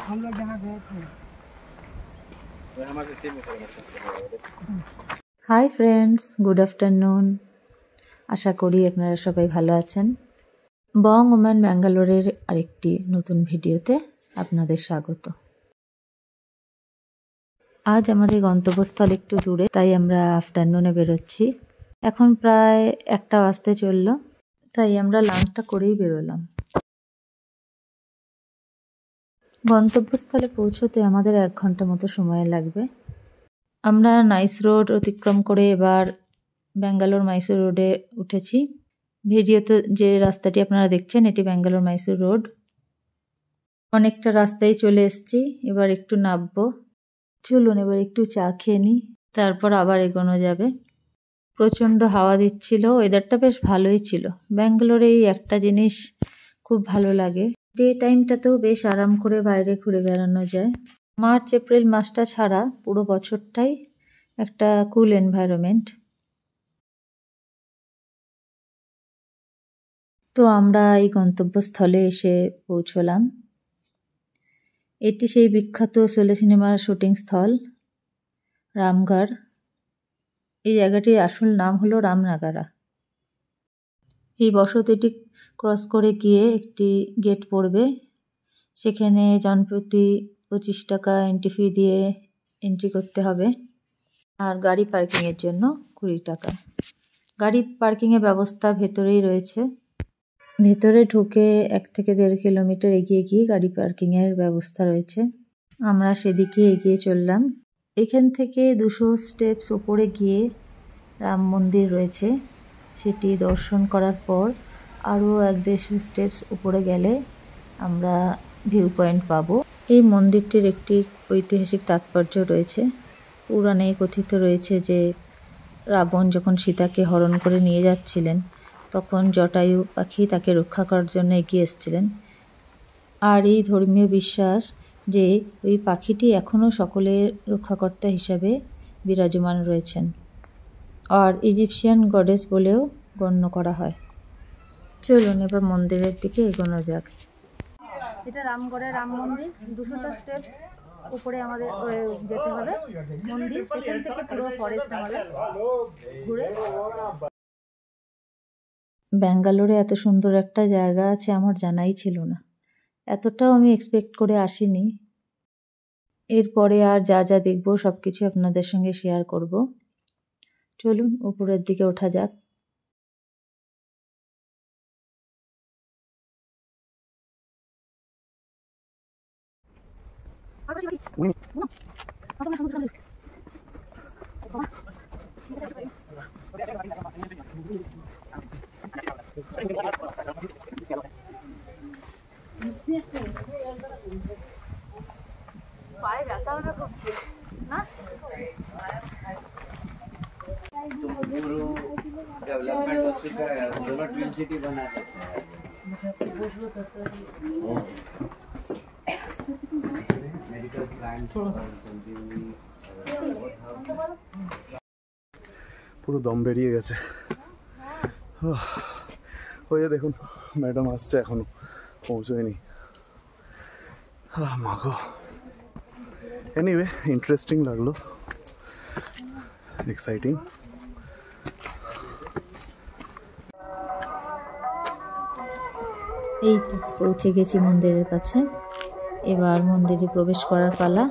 हम लोग जहाँ गए थे। Hi friends, good afternoon. আশা করি আপনারা সবাই ভালো আছেন। বং ওম্যান ব্যাঙ্গালোরের আরেকটি নতুন ভিডিওতে আপনাদের স্বাগত। আজ আমাদের গন্তব্যস্থল একটু দূরে, তাই আমরা আফটারনুনে বেরোচ্ছি। এখন প্রায় 1টা বাজতে চললো, তাই আমরা লাঞ্চটা করেই বেরোলাম। গন্তব্যস্থলে পৌঁছতে আমাদের 1 ঘন্টা মতো সময় লাগবে। আমরা নাইস রোড অতিক্রম করে এবার ব্যাঙ্গালোর মাইসোর রোডে উঠেছি। ভিডিওতে যে রাস্তাটি আপনারা দেখছেন এটি ব্যাঙ্গালোর মাইসোর রোড। অনেকটা রাস্তায় চলে এসেছি, এবার একটু নামবো। চলুন এবার একটু চা খেয়ে নিই, তারপর আবার এগোনো যাবে। প্রচণ্ড হাওয়া দিচ্ছিল, ওয়েদারটা বেশ ভালোই ছিল। ব্যাঙ্গালোরে এই একটা জিনিস খুব ভালো লাগে, ডে টাইমটাতেও বেশ আরাম করে বাইরে ঘুরে বেড়ানো যায়। মার্চ এপ্রিল মাসটা ছাড়া পুরো বছরটাই একটা কুল এনভায়রনমেন্ট। তো আমরা এই গন্তব্যস্থলে এসে পৌঁছলাম। এটি সেই বিখ্যাত শোলে সিনেমার শুটিং স্থল রামগড়। এই জায়গাটির আসল নাম হলো রামনাগারা। এই বসতিটি ক্রস করে গিয়ে একটি গেট পড়বে, সেখানে জনপ্রতি 25 টাকা এন্ট্রি ফি দিয়ে এন্ট্রি করতে হবে, আর গাড়ি পার্কিংয়ের জন্য 20 টাকা। গাড়ি পার্কিংয়ের ব্যবস্থা ভেতরেই রয়েছে। ভেতরে ঢুকে 1 থেকে 1.5 কিলোমিটার এগিয়ে গিয়ে গাড়ি পার্কিংয়ের ব্যবস্থা রয়েছে। আমরা সেদিকে এগিয়ে চললাম। এখান থেকে 200 স্টেপস উপরে গিয়ে রাম মন্দির রয়েছে, সেটি দর্শন করার পর আরও 150 স্টেপস উপরে গেলে আমরা ভিউ পয়েন্ট পাবো। এই মন্দিরটির একটি ঐতিহাসিক তাৎপর্য রয়েছে। পুরাণে কথিত রয়েছে যে রাবণ যখন সীতাকে হরণ করে নিয়ে যাচ্ছিলেন, তখন জটায়ু পাখি তাকে রক্ষা করার জন্য এগিয়ে এসেছিলেন। আর এই ধর্মীয় বিশ্বাস যে ওই পাখিটি এখনও সকলের রক্ষাকর্তা হিসাবে বিরাজমান রয়েছেন, আর ইজিপশিয়ান গডেস বলেও গণ্য করা হয়। চলুন এবার মন্দিরের দিকে এগোনো যাক। এটা রামগড়ের রাম মন্দির। 200টা স্টেপস উপরে আমাদের যেতে হবে মন্দির, সেখান থেকে পুরো ফরেস্ট আমাদের ঘুরে। ব্যাঙ্গালোরে এত সুন্দর একটা জায়গা আছে আমার জানাই ছিল না, এতটাও আমি এক্সপেক্ট করে আসিনি। এরপরে আর যা যা দেখবো সব কিছু আপনাদের সঙ্গে শেয়ার করব। চলুন উপরের দিকে ওঠা যাক। পায়ে ব্যথা করছে না? डेवलपमेंट हो चुका है, दोनों ट्विन सिटी बना देते हैं। मेडिकल प्लांट পুরো দম বেরিয়ে গেছে। ওই যে দেখুন ম্যাডাম আসছে, এখনো পৌঁছয়নি। মাগো, এনিওয়ে ইন্টারেস্টিং লাগলো, এক্সাইটিং। এই তো পৌঁছে গেছি মন্দিরের কাছে, এবার মন্দিরে প্রবেশ করার পালা।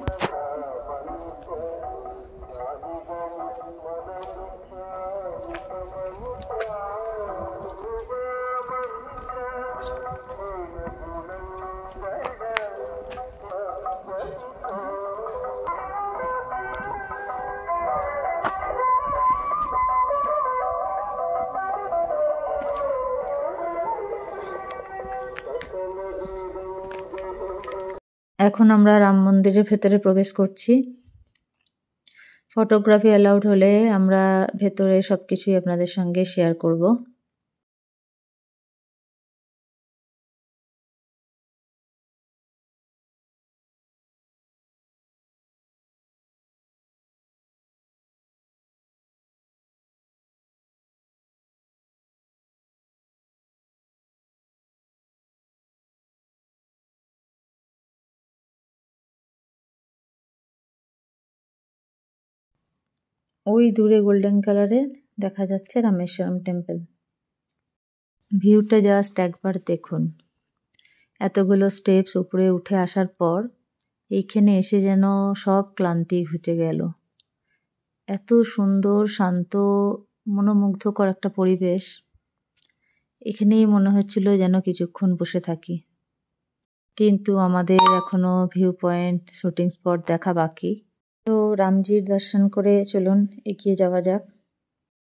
এখন আমরা রাম মন্দিরের ভেতরে প্রবেশ করছি। ফটোগ্রাফি অ্যালাউড হলে আমরা ভেতরে সবকিছুই আপনাদের সঙ্গে শেয়ার করব। ওই দূরে গোল্ডেন কালারের দেখা যাচ্ছে রামেশ্বরম টেম্পল। ভিউটা জাস্ট একবার দেখুন। এতগুলো স্টেপস উপরে উঠে আসার পর এইখানে এসে যেন সব ক্লান্তি ঘুচে গেল। এত সুন্দর, শান্ত, মনোমুগ্ধকর একটা পরিবেশ। এখানেই মনে হচ্ছিল যেন কিছুক্ষণ বসে থাকি। কিন্তু আমাদের এখনো ভিউ পয়েন্ট, শুটিং স্পট দেখা বাকি। তো রামজির দর্শন করে চলুন এগিয়ে যাওয়া যাক।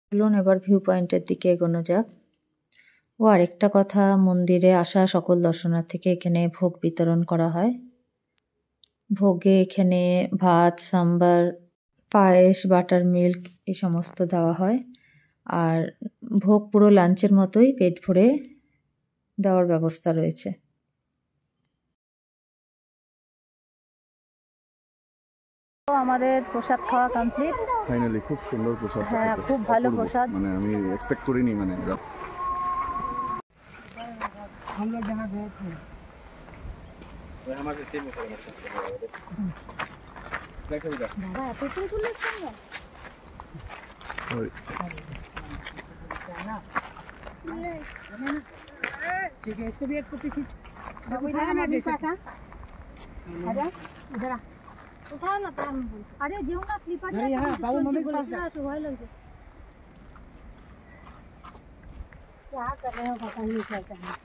চলুন এবার ভিউ পয়েন্টের দিকে এগোনো যাক। ও আরেকটা কথা, মন্দিরে আসা সকল দর্শনার্থীকে এখানে ভোগ বিতরণ করা হয়। ভোগে এখানে ভাত, সাম্বার, পায়েস, বাটার মিল্ক এই সমস্ত দেওয়া হয়। আর ভোগ পুরো লাঞ্চের মতোই পেট ভরে দেওয়ার ব্যবস্থা রয়েছে। আমাদের প্রসাদ খাওয়া কমপ্লিট। ফাইনালি খুব সুন্দর প্রসাদ। হ্যাঁ, খুব ভালো প্রসাদ। মানে আমি এক্সপেক্ট করিনি। মানে हम लोग जहाँ गए थे हमारे सेम সরি। ठीक है, इसको भी एक कॉपी खींच। उठाया ना जैसे आजा इधर आ, उठाओ ना तार में। अरे जेऊ ना स्लीपर अरे यहाँ बाबू मम्मी के पास जा। तो भाई लग जाए। क्या कर रहे हो पता नहीं क्या कर रहे हो।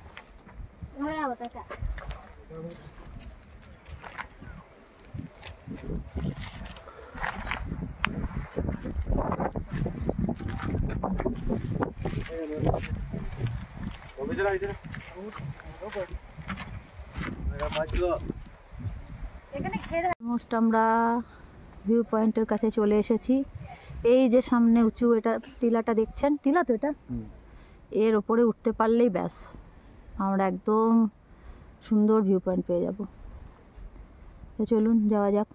तुम्हारा बता क्या অলমোস্ট আমরা ভিউ পয়েন্টের কাছে চলে এসেছি। এই যে সামনে উঁচু এটা টিলাটা দেখছেন, টিলা তো এটা, এর ওপরে উঠতে পারলেই ব্যাস আমরা একদম সুন্দর ভিউ পয়েন্ট পেয়ে যাব। তো চলুন যাওয়া যাক।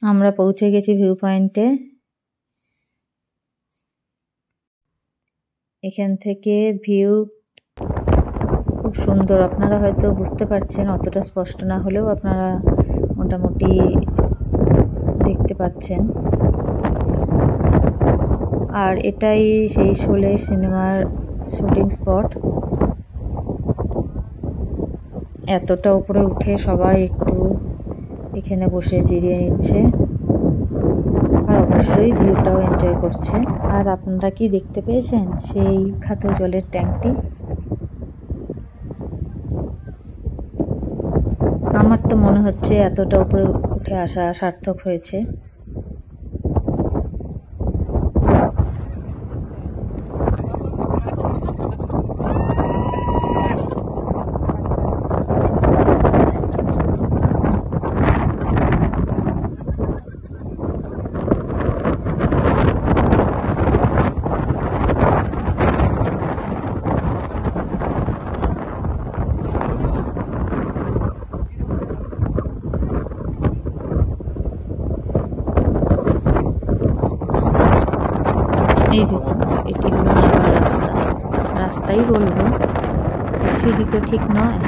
আমরা পৌঁছে গেছি ভিউ পয়েন্টে। এখান থেকে ভিউ খুব সুন্দর। আপনারা হয়তো বুঝতে পারছেন, অতটা স্পষ্ট না হলেও আপনারা মোটামুটি দেখতে পাচ্ছেন। আর এটাই সেই শোলে সিনেমার শুটিং স্পট। এতটা উপরে উঠে সবাই একটু এখানে বসে জিরিয়ে নিচ্ছে আর অবশ্যই ভিউটাও এনজয় করছে। আর আপনারা কি দেখতে পেয়েছেন সেই বিখ্যাত জলের ট্যাঙ্কটি? আমার তো মনে হচ্ছে এতটা উপরে উঠে আসা সার্থক হয়েছে। এই দেখুন, এটি হলো নামার রাস্তা। রাস্তাই বলবো, সিঁড়ি তো ঠিক নয়,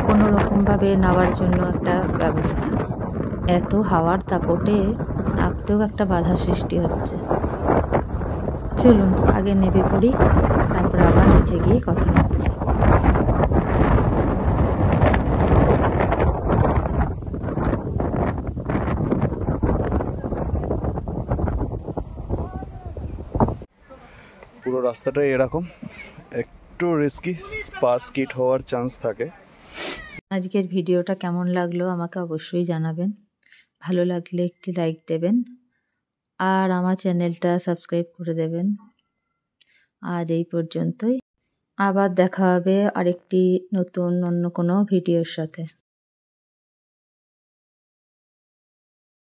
কোনো রকমভাবে নামার জন্য একটা ব্যবস্থা। এত হাওয়ার দাপটে নামতেও একটা বাধা সৃষ্টি হচ্ছে। চলুন আগে নেমে পড়ি, তারপর আবার নিচে গিয়ে কথা হচ্ছে। পুরো রাস্তাটাই এরকম, একটু রিস্কি, পা স্কিড হওয়ার চান্স থাকে। আজকের ভিডিওটা কেমন লাগলো আমাকে অবশ্যই জানাবেন। ভালো লাগলে একটি লাইক দেবেন আর আমার চ্যানেলটা সাবস্ক্রাইব করে দেবেন। আজ এই পর্যন্তই, আবার দেখা হবে আরেকটি নতুন অন্য কোনো ভিডিওর সাথে।